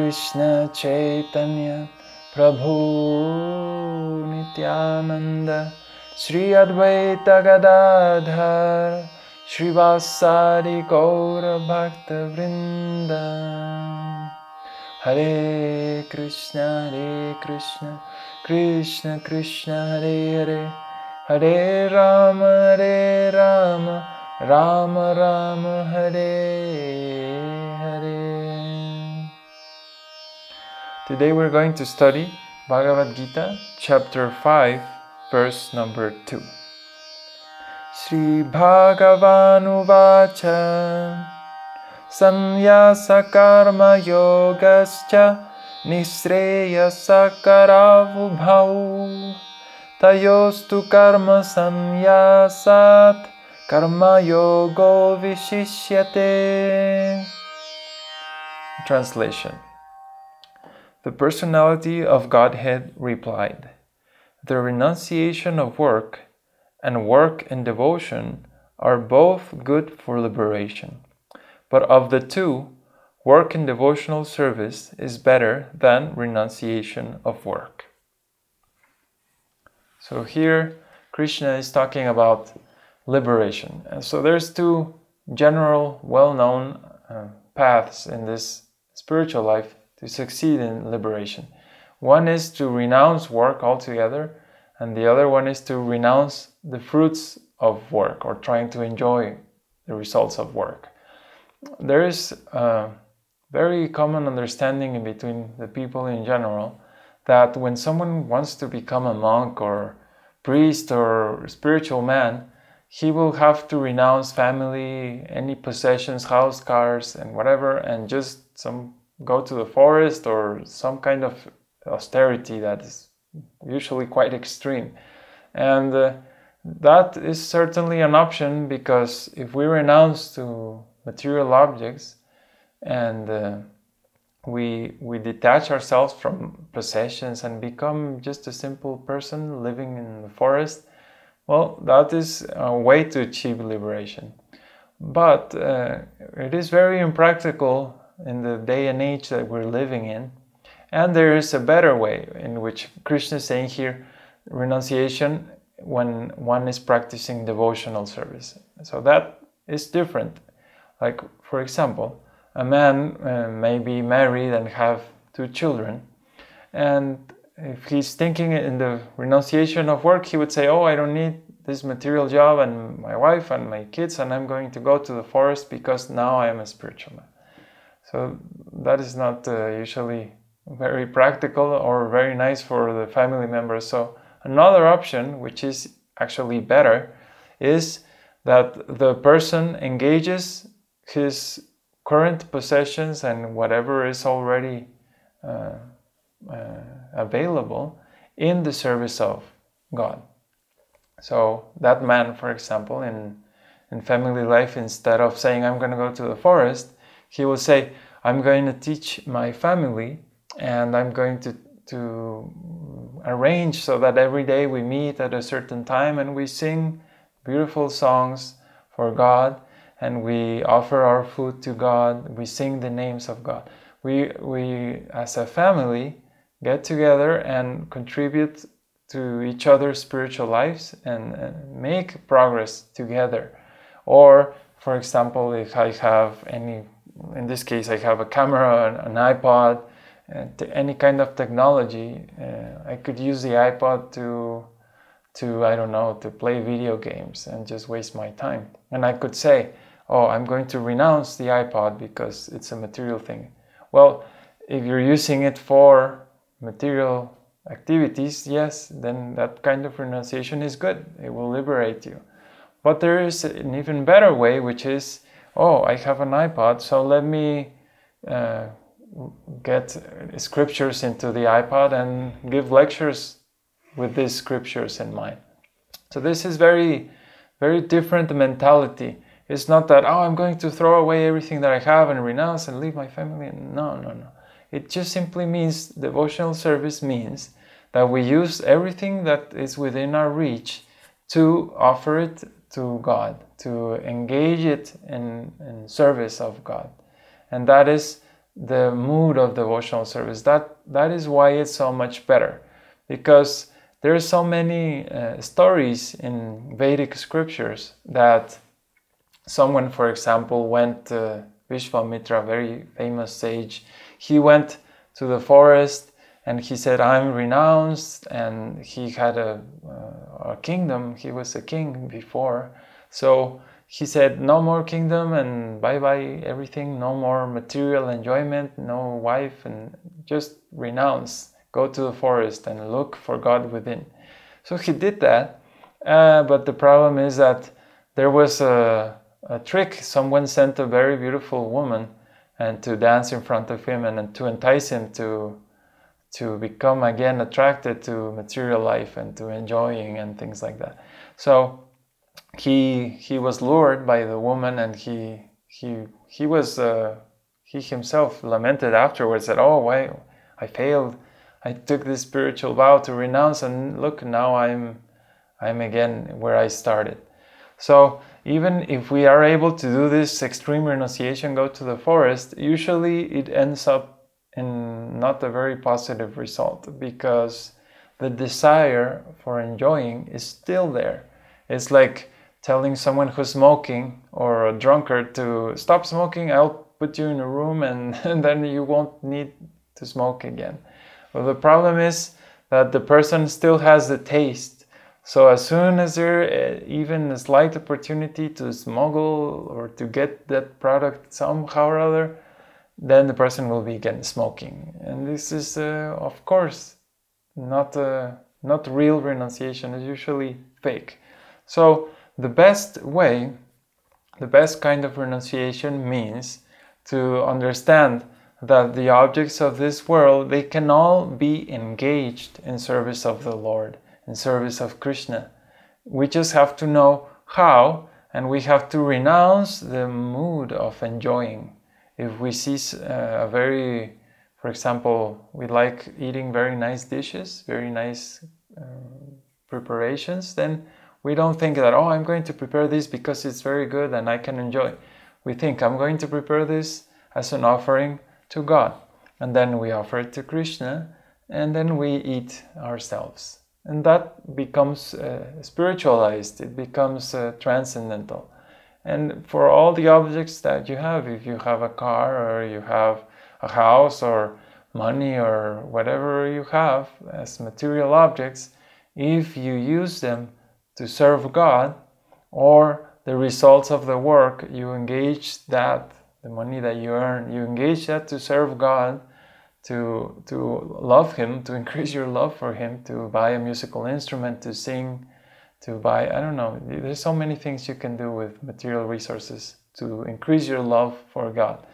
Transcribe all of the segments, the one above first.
Krishna Chaitanya Prabhu Nityananda Shri Advaita Gadadhar Srivasadi Gaura Bhakta Vrinda. Hare Krishna, Krishna Krishna, Hare Hare, Hare Rama, Rama Rama, Hare Hare. Today we're going to study Bhagavad Gita, chapter 5, verse number 2. Shri Bhagavan Uvacha Samyasa karma yogascha nisreyasa karavubhau tayostu karma samyasat karma yogo vishishyate. Translation. The personality of Godhead replied, the renunciation of work and work in devotion are both good for liberation. But of the two, work in devotional service is better than renunciation of work. So here, Krishna is talking about liberation. And so there's two general, well-known paths in this spiritual life to succeed in liberation. One is to renounce work altogether, and the other one is to renounce the fruits of work or trying to enjoy the results of work. There is a very common understanding in between the people in general that when someone wants to become a monk or priest or spiritual man, he will have to renounce family, any possessions, house, cars, and whatever, and just go to the forest or some kind of austerity that is usually quite extreme. And that is certainly an option, because if we renounce to material objects and we detach ourselves from possessions and become just a simple person living in the forest, well, that is a way to achieve liberation. But it is very impractical in the day and age that we're living in, and there is a better way in which Krishna is saying here renunciation when one is practicing devotional service. So that is different. Like, for example, a man may be married and have 2 children, and if he's thinking in the renunciation of work, he would say, oh, I don't need this material job and my wife and my kids, and I'm going to go to the forest because now I am a spiritual man. So that is not usually very practical or very nice for the family members. So another option, which is actually better, is that the person engages his current possessions and whatever is already available in the service of God. So that man, for example, in family life, instead of saying, I'm going to go to the forest, he will say, I'm going to teach my family, and I'm going to arrange so that every day we meet at a certain time and we sing beautiful songs for God, and we offer our food to God, we sing the names of God. We as a family get together and contribute to each other's spiritual lives and make progress together. Or, for example, if I have in this case I have a camera, an iPod, any kind of technology, I could use the iPod to I don't know, to play video games and just waste my time. And I could say, oh, I'm going to renounce the iPod because it's a material thing. Well, if you're using it for material activities, yes, then that kind of renunciation is good. It will liberate you. But there is an even better way, which is, oh, I have an iPod, so let me get scriptures into the iPod and give lectures with these scriptures in mind. So this is very, very different mentality. It's not that, oh, I'm going to throw away everything that I have and renounce and leave my family. No. It just simply means, devotional service means that we use everything that is within our reach to offer it to God, to engage it in service of God. And that is the mood of devotional service. That is why it's so much better, because there are so many stories in Vedic scriptures that someone, for example, went to Vishwamitra, a very famous sage. He went to the forest and he said, I'm renounced, and he had a kingdom. He was a king before. So he said, no more kingdom and bye-bye everything, no more material enjoyment, no wife, and just renounce. Go to the forest and look for God within. So he did that, but the problem is that there was a trick. Someone sent a very beautiful woman and to dance in front of him and to entice him to become again attracted to material life and to enjoying and things like that. So he was lured by the woman, and he himself lamented afterwards that, oh, why I failed. I took this spiritual vow to renounce, and look, now I'm again where I started. So even if we are able to do this extreme renunciation, go to the forest, usually it ends up in not a very positive result, because the desire for enjoying is still there. It's like telling someone who's smoking or a drunkard to stop smoking. I'll put you in a room and then you won't need to smoke again. Well, the problem is that the person still has the taste. So as soon as there even a slight opportunity to smuggle or to get that product somehow or other, then the person will begin smoking. And this is, of course, not real renunciation. It's usually fake. So the best way, the best kind of renunciation means to understand that the objects of this world, they can all be engaged in service of the Lord, in service of Krishna. We just have to know how, and we have to renounce the mood of enjoying. If we see for example, we like eating very nice dishes, very nice preparations, then we don't think that, oh, I'm going to prepare this because it's very good and I can enjoy. We think, I'm going to prepare this as an offering to God. And then we offer it to Krishna, and then we eat ourselves. And that becomes spiritualized, it becomes transcendental. And for all the objects that you have, if you have a car or you have a house or money or whatever you have as material objects, if you use them to serve God, or the results of the work, you engage that, the money that you earn, you engage that to serve God, to love Him, to increase your love for Him, to buy a musical instrument, to sing, to buy, I don't know, there's so many things you can do with material resources to increase your love for God.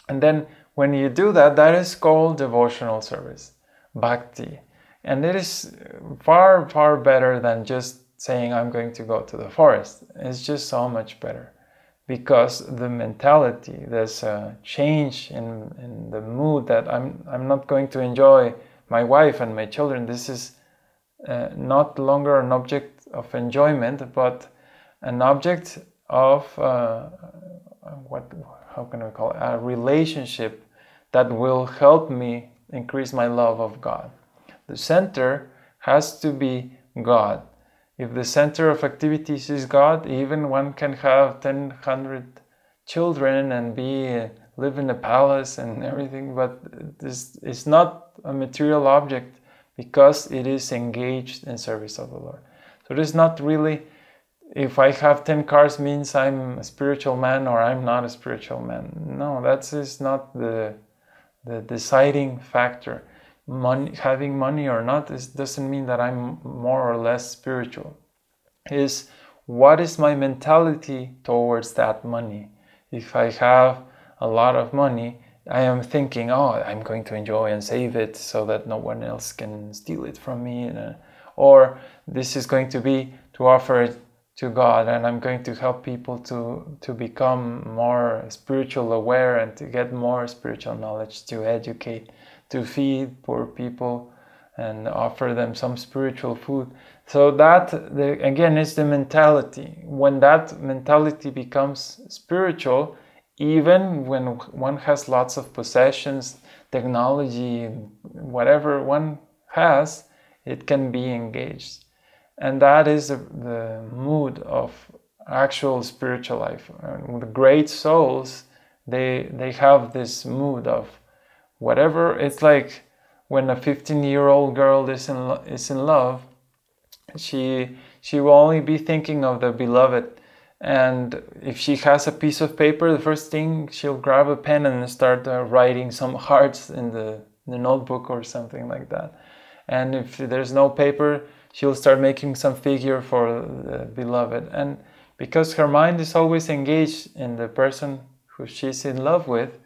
And then when you do that, that is called devotional service, bhakti. And it is far, far better than just saying, I'm going to go to the forest. It's just so much better, because the mentality, there's a change in the mood that I'm not going to enjoy my wife and my children. This is not longer an object of enjoyment, but an object of how can I call it? A relationship that will help me increase my love of God. The center has to be God. If the center of activities is God, even one can have 100 children and live in a palace and everything, but this is not a material object because it is engaged in service of the Lord. So it is not really, if I have 10 cars means I'm a spiritual man or I'm not a spiritual man. No, that is not the deciding factor. Having money or not doesn't mean that I'm more or less spiritual. Is what is my mentality towards that money? If I have a lot of money, I am thinking, oh, I'm going to enjoy and save it so that no one else can steal it from me. Or this is going to be to offer it to God, and I'm going to help people to become more spiritual aware and to get more spiritual knowledge, to educate, to feed poor people and offer them some spiritual food. So that, again, is the mentality. When that mentality becomes spiritual, Even when one has lots of possessions, technology, whatever one has, it can be engaged. And that is the mood of actual spiritual life. And the great souls, they have this mood of whatever. It's like when a 15-year-old girl is in love, she will only be thinking of the beloved. And if she has a piece of paper, the first thing, she'll grab a pen and start writing some hearts in the notebook or something like that. And if there's no paper, she'll start making some figure for the beloved. And because her mind is always engaged in the person who she's in love with,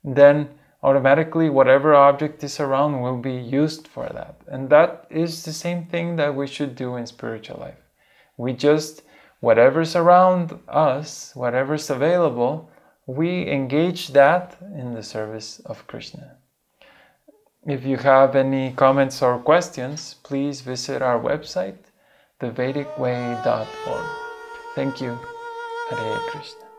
then automatically whatever object is around will be used for that. And that is the same thing that we should do in spiritual life. We just, whatever's around us, whatever's available, we engage that in the service of Krishna. If you have any comments or questions, please visit our website, thevedikway.org. Thank you. Hare Krishna.